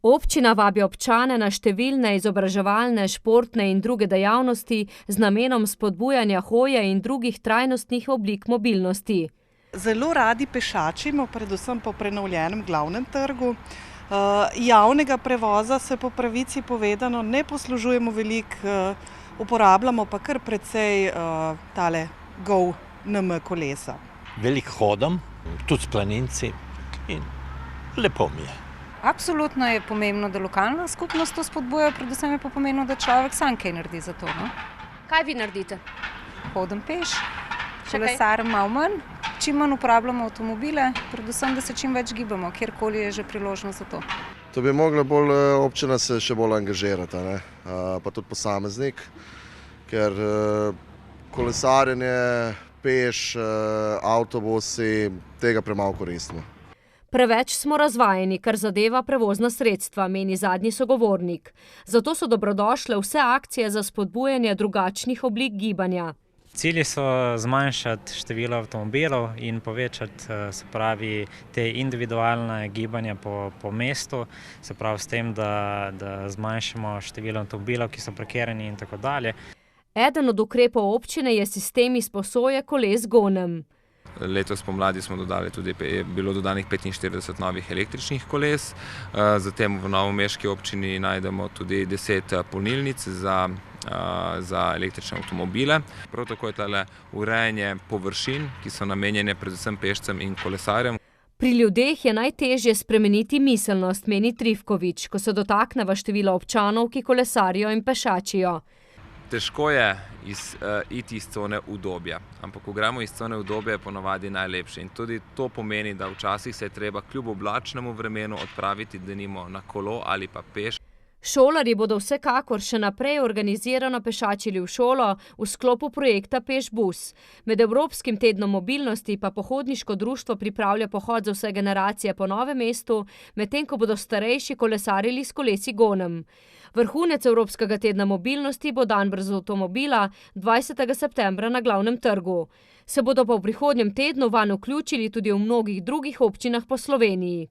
Občina vabi občane na številne izobraževalne, športne in druge dejavnosti z namenom spodbujanja hoje in drugih trajnostnih oblik mobilnosti. Zelo radi pešačimo, predvsem po prenovljenem glavnem trgu. Javnega prevoza se po pravici povedano ne poslužujemo veliko, uporabljamo pa kar precej tale GO/NM kolesa. Veliko hodam, tudi s planinci in lepo mi je. Absolutno je pomembno, da lokalna skupnost to spodbuja, predvsem je pa pomembno, da človek sam kaj naredi za to. No? Kaj vi naredite? Hodim peš, kolesarim malo manj, čim manj uporabljamo avtomobile, predvsem, da se čim več gibamo, kjerkoli je že priložnost za to. To bi mogla bolj občina se še bolj angažirati, ne? Pa tudi posameznik, ker kolesarjenje, peš, avtobusi, tega premalo koristimo. Preveč smo razvajeni, kar zadeva prevozna sredstva, meni zadnji sogovornik. Zato so dobrodošle vse akcije za spodbujanje drugačnih oblik gibanja. Cilji so zmanjšati število avtomobilov in povečati, se pravi, te individualne gibanja po mestu, se pravi s tem, da zmanjšamo število avtomobilov, ki so parkirani in tako dalje. Eden od ukrepov občine je sistem izposoje koles GONM. Letos pomladi smo bilo dodanih 45 novih električnih koles, zatem v novomeški občini najdemo tudi 10 polnilnic za električne avtomobile. Prav tako je tale urejanje površin, ki so namenjene predvsem pešcem in kolesarjem. Pri ljudeh je najtežje spremeniti miselnost, meni Trifkovič, ko se dotakneva število občanov, ki kolesarijo in pešačijo. Težko je iti iz cone udobja, ampak ko gremo iz cone udobja, je ponavadi najlepše. In tudi to pomeni, da včasih se je treba kljub oblačnemu vremenu odpraviti denimo na kolo ali pa peš. Šolarji bodo vsekakor še naprej organizirano pešačili v šolo v sklopu projekta Pešbus. Med Evropskim tednom mobilnosti pa pohodniško društvo pripravlja pohod za vse generacije po Novem mestu, medtem ko bodo starejši kolesarili s kolesi GONM. Vrhunec Evropskega tedna mobilnosti bo dan brez avtomobila 20. septembra na glavnem trgu. Se bodo pa v prihodnjem tednu vanj vključili tudi v mnogih drugih občinah po Sloveniji.